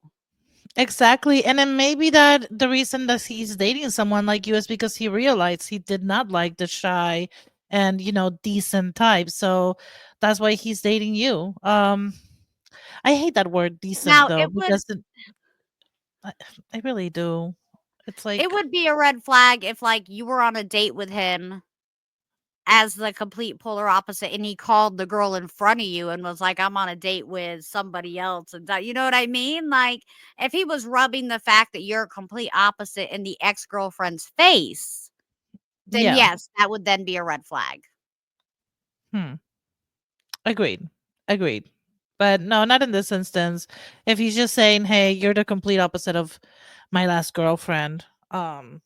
Exactly. And then maybe that the reason that he's dating someone like you is because he realized he did not like the shy and, decent type. So that's why he's dating you. I hate that word decent Now, though, because I, I really do. It's it like, would be a red flag if like you were on a date with him as the complete polar opposite and he called the girl in front of you and was like, I'm on a date with somebody else. And you know what I mean? Like, if he was rubbing the fact that you're a complete opposite in the ex girlfriend's face, then yeah. yes, that would then be a red flag. Hmm. Agreed. Agreed. But no, not in this instance. If he's just saying, "Hey, you're the complete opposite of my last girlfriend," I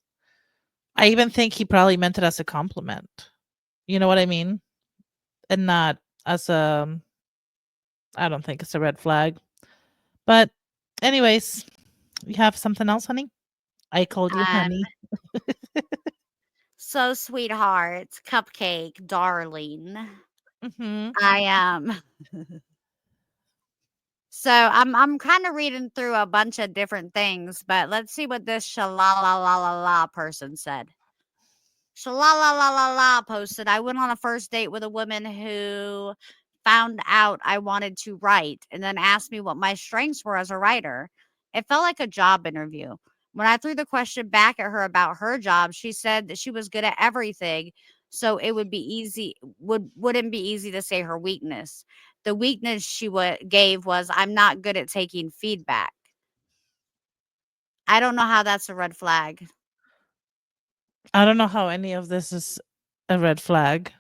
even think he probably meant it as a compliment. You know what I mean? And not as a. I don't think it's a red flag. But, anyways, you have something else, honey? I called you Um, honey. so sweetheart, cupcake, darling. Hmm. I So I'm kind of reading through a bunch of different things, but let's see what this shalala person said. Shalala posted, I went on a first date with a woman who found out I wanted to write and then asked me what my strengths were as a writer. It felt like a job interview. When I threw the question back at her about her job, she said that she was good at everything, so it would be easy wouldn't be easy to say her weakness. The weakness she gave was I'm not good at taking feedback. I don't know how that's a red flag. I don't know how any of this is a red flag.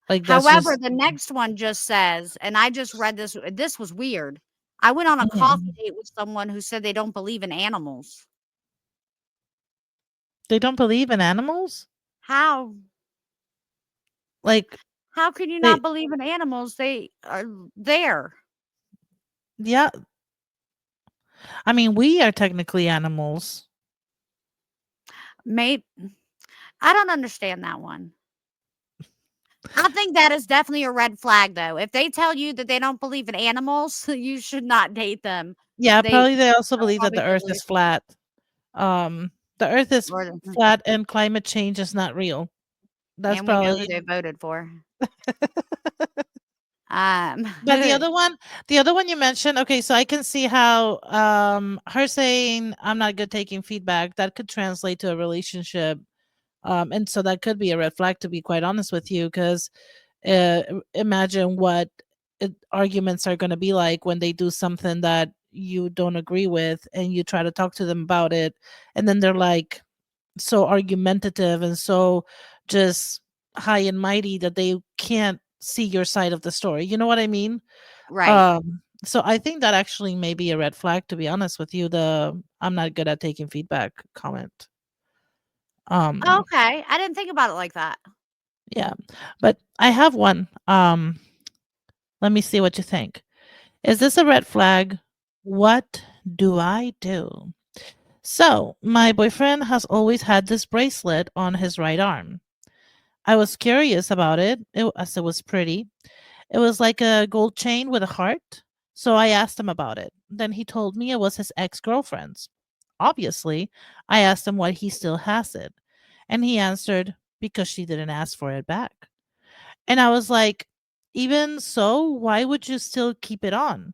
Like, that's However, just. the next one just says, and I just read this was weird. I went on a coffee Mhm. date with someone who said they don't believe in animals. They don't believe in animals? How? Like, How can you they. not believe in animals? They are there. Yeah. I mean, we are technically animals. Maybe I don't understand that one. I think that is definitely a red flag though. If they tell you that they don't believe in animals, you should not date them. Yeah, They probably they also are believe that probably the earth is delusional. flat. The earth is Or flat and climate change is not real. That's and we know who probably. they voted for. But the other one you mentioned, okay, so I can see how her saying I'm not good taking feedback, that could translate to a relationship. And so that could be a red flag, to be quite honest with you, because imagine what arguments are going to be like when they do something that you don't agree with and you try to talk to them about it, and then they're like so argumentative and so just high and mighty that they can't see your side of the story. You know what I mean? right. So I think that actually may be a red flag, to be honest with you, the I'm not good at taking feedback comment. Um Okay. I didn't think about it like that. yeah. But I have one. Let me see what you think. Is this a red flag? What do I do? So, my boyfriend has always had this bracelet on his right arm. I was curious about it, as it was pretty. It was like a gold chain with a heart. So I asked him about it. Then he told me it was his ex girlfriend's. Obviously, I asked him why he still has it. And he answered, because she didn't ask for it back. And I was like, even so, why would you still keep it on?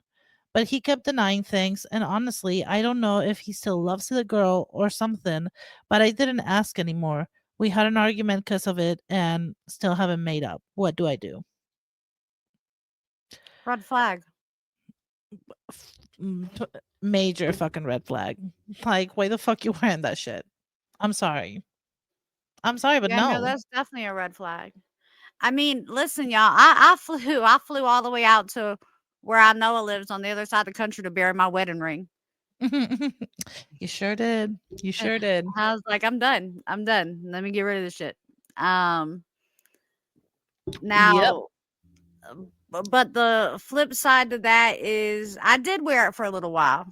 But he kept denying things. And honestly, I don't know if he still loves the girl or something, but I didn't ask anymore. We had an argument because of it and still haven't made up. What do I do? Red flag. Major fucking red flag. Like, why the fuck you wearing that shit? I'm sorry. I'm sorry, but Yeah, no, no. that's definitely a red flag. I mean, listen, y'all, I flew all the way out to where I Noah lives on the other side of the country to bury my wedding ring. You sure did. You sure did. I was like, I'm done. I'm done. Let me get rid of this shit. Um, Yep. now, but the flip side to that is I did wear it for a little while.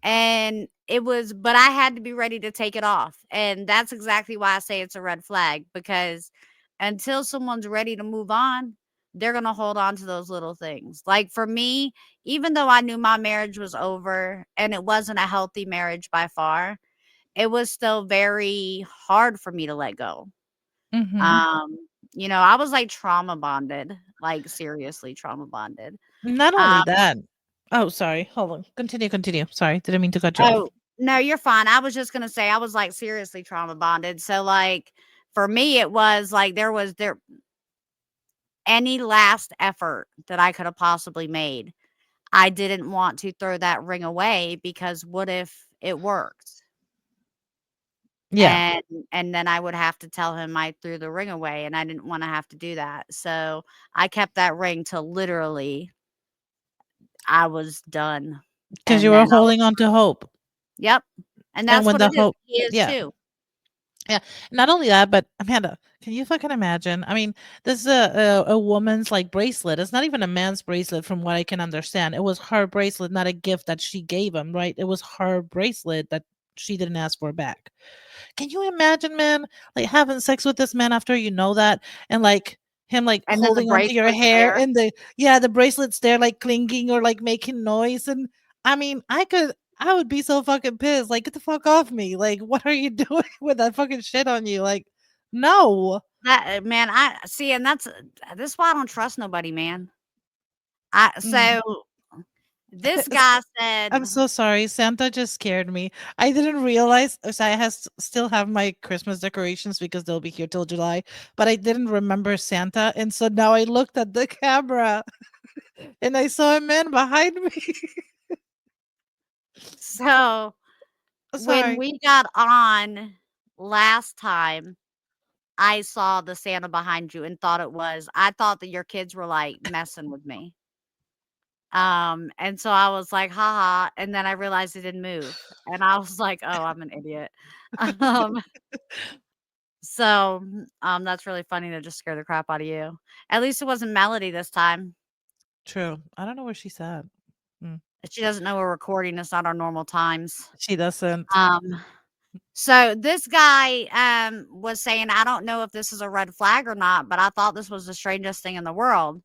And but I had to be ready to take it off. And that's exactly why I say it's a red flag, because until someone's ready to move on, they're going to hold on to those little things. Like for me, even though I knew my marriage was over and it wasn't a healthy marriage by far, it was still very hard for me to let go. Mhm. Um, I was like trauma bonded, like seriously trauma bonded. Not only Um, that. Oh, sorry. Hold on. Continue. Sorry, didn't mean to cut you off. oh, no, you're fine. I was just gonna say I was like seriously trauma bonded. So like for me, it was like there any last effort that I could have possibly made. I didn't want to throw that ring away because what if it worked? Yeah. And and then I would have to tell him I threw the ring away, and I didn't want to have to do that. So I kept that ring till literally I was done. Because you And were then holding on to hope. yep. And And that's when what the it is. hope He is yeah. too. Yeah. Not only that, but Amanda, can you fucking imagine? I mean, this is a woman's like bracelet. It's not even a man's bracelet from what I can understand. It was her bracelet, not a gift that she gave him, right? It was her bracelet that she didn't ask for back. Can you imagine, man, like having sex with this man after you know that and like him like And then the holding onto your bracelet's hair there. and the bracelet's there like clinking or like making noise and I mean, I would be so fucking pissed. Like, get the fuck off me. Like, what are you doing with that fucking shit on you? Like, no. That man, I see, and this is why I don't trust nobody, man. I Mm. so this guy said, I'm so sorry. Santa just scared me. I didn't realize so I still have my Christmas decorations because they'll be here till July, but I didn't remember Santa. And so now I looked at the camera and I saw a man behind me. so when Sorry. we got on last time, I saw the Santa behind you and I thought that your kids were like messing with me. And so I was like, haha. And then I realized it didn't move. And I was like, oh, I'm an idiot. Um, that's really funny to just scare the crap out of you. At least it wasn't Melody this time. True. I don't know where she's at. Mm. She doesn't know we're recording. It's not our normal times. She doesn't. Um, so this guy was saying, I don't know if this is a red flag or not, but I thought this was the strangest thing in the world.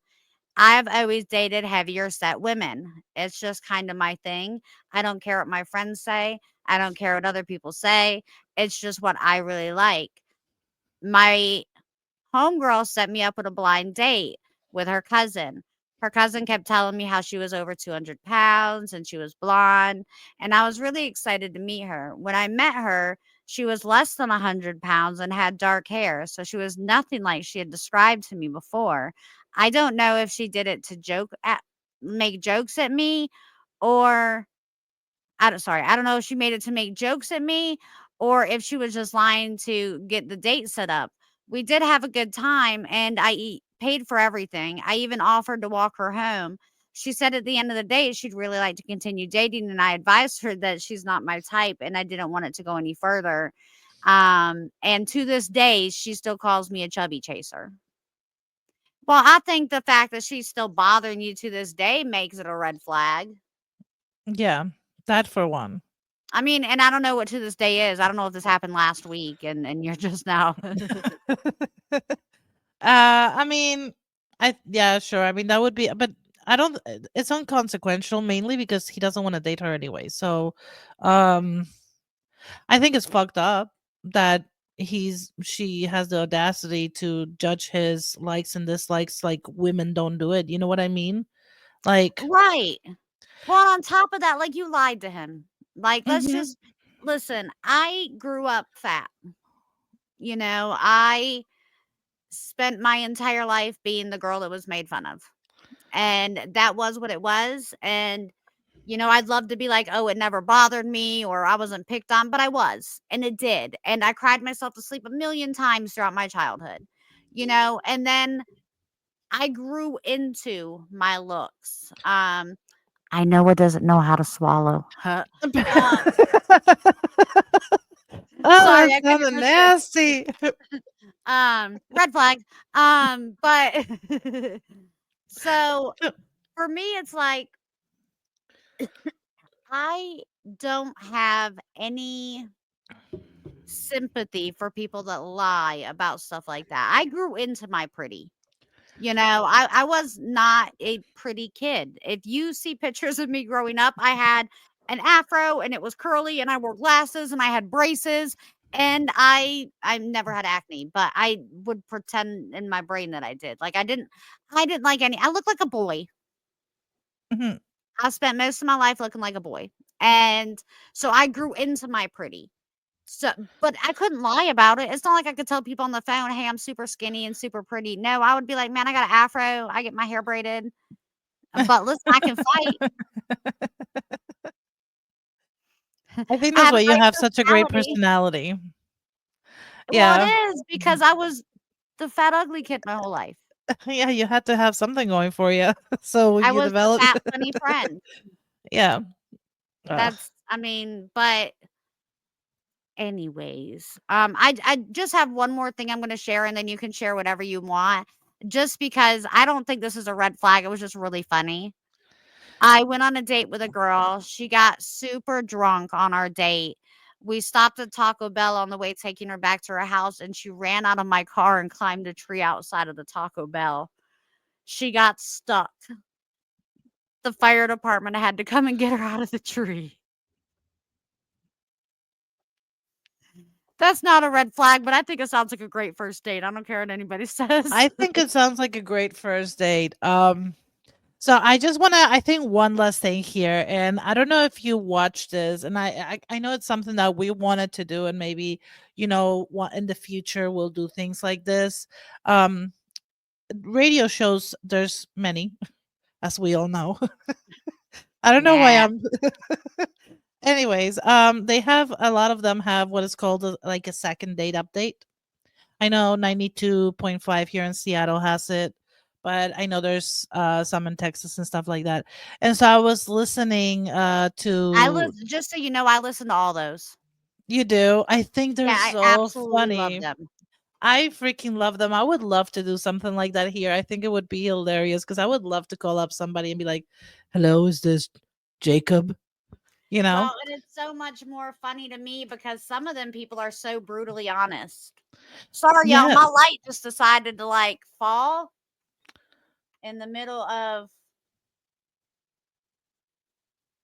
I've always dated heavier set women. It's just kind of my thing. I don't care what my friends say. I don't care what other people say. It's just what I really like. My homegirl set me up with a blind date with her cousin. Her cousin kept telling me how she was over 200 pounds and she was blonde. And I was really excited to meet her. When I met her, she was less than 100 pounds and had dark hair. So she was nothing like she had described to me before. I don't know if she did it to make jokes at me, or I don't know if she made it to make jokes at me or if she was just lying to get the date set up. We did have a good time and paid for everything. I even offered to walk her home. She said at the end of the day she'd really like to continue dating, and I advised her that she's not my type and I didn't want it to go any further. And to this day, she still calls me a chubby chaser. Well, I think the fact that she's still bothering you to this day makes it a red flag. Yeah. That for one. I mean, and I don't know what to this day is. I don't know if this happened last week and you're just now. I mean, yeah, sure. I mean, that would be, but I don't. It's inconsequential mainly because he doesn't want to date her anyway. So, um, I think it's fucked up that she has the audacity to judge his likes and dislikes like women don't do it. You know what I mean? Like, Right. Well, on top of that, like you lied to him. Like, let's mhm. just listen. I grew up fat. I spent my entire life being the girl that was made fun of. And that was what it was. And I'd love to be like, oh, it never bothered me or I wasn't picked on, but I was. And it did. And I cried myself to sleep a million times throughout my childhood, and then I grew into my looks. I know it doesn't know how to swallow. Huh. Oh, Sorry, that's I kind couldn't of resist. nasty. Red flag. But so for me, it's like I don't have any sympathy for people that lie about stuff like that. I grew into my pretty. I was not a pretty kid. If you see pictures of me growing up, I had an afro and it was curly and I wore glasses and I had braces and I never had acne, but I would pretend in my brain that I did. Like I didn't like any I look like a boy. Mhm. I spent most of my life looking like a boy. And so I grew into my pretty. So, but I couldn't lie about it. It's not like I could tell people on the phone, "Hey, I'm super skinny and super pretty." No, I would be like, "Man, I got an afro. I get my hair braided, but listen, I can fight. I think I that's have why a you great have such a great personality." personality. Well, it Yeah. is because I was the fat ugly kid my whole life. Yeah, you had to have something going for you. So I you was the developed fat funny friend. yeah. Ugh. But anyways, I just have one more thing I'm gonna share, and then you can share whatever you want. Just because I don't think this is a red flag. It was just really funny. I went on a date with a girl. She got super drunk on our date. We stopped at Taco Bell on the way taking her back to her house, and she ran out of my car and climbed a tree outside of the Taco Bell. She got stuck. The fire department had to come and get her out of the tree. That's not a red flag, but I think it sounds like a great first date. I don't care what anybody says. I think it sounds like a great first date. So I just want to I think one last thing here, and I don't know if you watched this, and I know it's something that we wanted to do, and maybe in the future we'll do things like this. Um Radio shows, there's many, as we all know. I don't know why Nah. I'm anyways, they have a lot of them have what is called like a second date update. I know 92.5 here in Seattle has it, but I know there's some in Texas and stuff like that. And so I was listening I to listen just so you know, I listen to all those. you do. I think they're Yeah, I so absolutely love funny. them. I freaking love them. I would love to do something like that here. I think it would be hilarious because I would love to call up somebody and be like, "Hello, is this Jacob?" You know? Well, and it's so much more funny to me because some of them people are so brutally honest. Sorry, y'all, Yeah. my light just decided to like fall in the middle of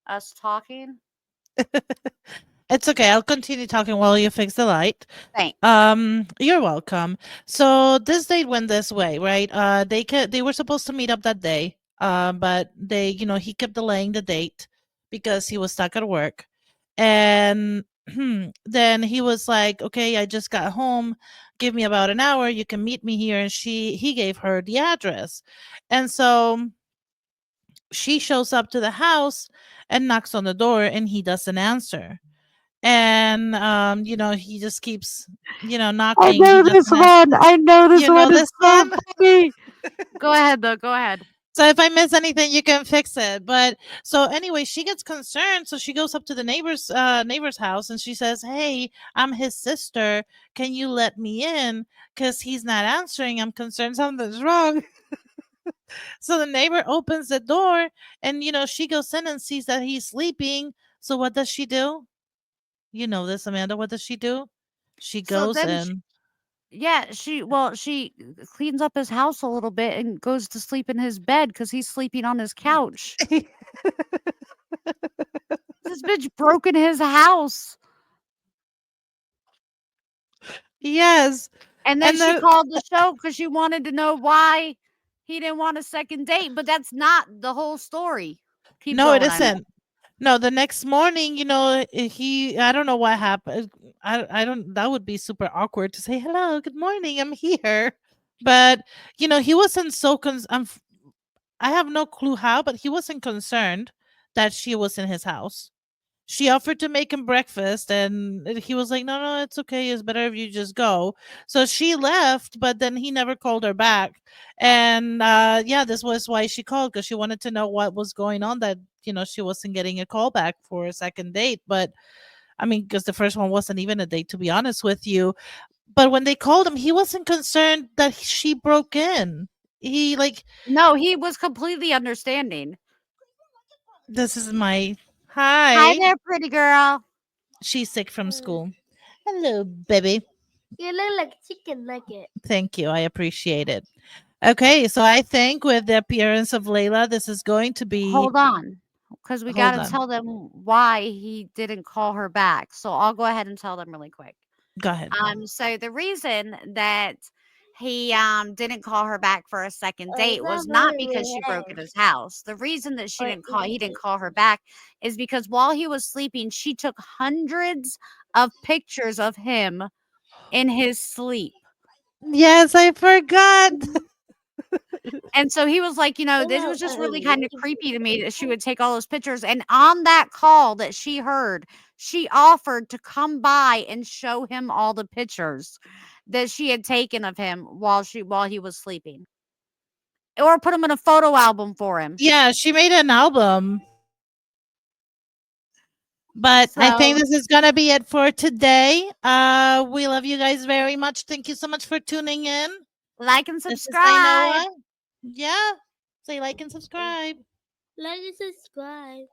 us talking. It's okay. I'll continue talking while you fix the light. Thanks. You're welcome. So this date went this way, right? They were supposed to meet up that day. But he kept delaying the date because he was stuck at work. And then he was like, "Okay, I just got home. Give me about an hour. You can meet me here." And he gave her the address. And so she shows up to the house and knocks on the door and he doesn't answer. And he just keeps knocking. He doesn't answer. I know this You know one is this so one? funny. Go ahead, though. Go ahead. So if I miss anything, you can fix it. But so anyway, she gets concerned. So she goes up to the neighbor's house and she says, "Hey, I'm his sister. Can you let me in? Because he's not answering. I'm concerned something's wrong." So the neighbor opens the door and she goes in and sees that he's sleeping. So what does she do? You know this, Amanda. What does she do? She So goes then, in. she cleans up his house a little bit and goes to sleep in his bed because he's sleeping on his couch. This bitch broke in his house. Yes. And then And she then called the show because she wanted to know why he didn't want a second date, but that's not the whole story. Keep no, it going, I know. isn't. No, the next morning, I don't know what happened. I don't that would be super awkward to say, "Hello, good morning, I'm here." But, he wasn't so I have no clue how, but he wasn't concerned that she was in his house. She offered to make him breakfast and he was like, "No, no, it's okay. It's better if you just go." So she left, but then he never called her back. And yeah, this was why she called, because she wanted to know what was going on, that she wasn't getting a call back for a second date. But I mean, because the first one wasn't even a date, to be honest with you. But when they called him, he wasn't concerned that she broke in. No, he was completely understanding. This is my Hi Hi. there, pretty girl. She's sick from school. Hello, baby. You look like chicken nugget. Thank you. I appreciate it. Okay, so I think with the appearance of Layla, this is going to be. Hold on, because we got Hold to on. tell them why he didn't call her back. So I'll go ahead and tell them really quick. Go ahead. So the reason that he didn't call her back for a second date was not because she broke at his house. The reason that he didn't call her back is because while he was sleeping, she took hundreds of pictures of him in his sleep. Yes, I forgot. And so he was like, this was just really kind of creepy to me that she would take all those pictures. And on that call that she heard, she offered to come by and show him all the pictures that she had taken of him while he was sleeping. Or put him in a photo album for him. Yeah, she made an album. But I think So- this is gonna be it for today. We love you guys very much. Thank you so much for tuning in. Like and This is subscribe. Ainoa. Yeah. Say like and subscribe. Like and subscribe.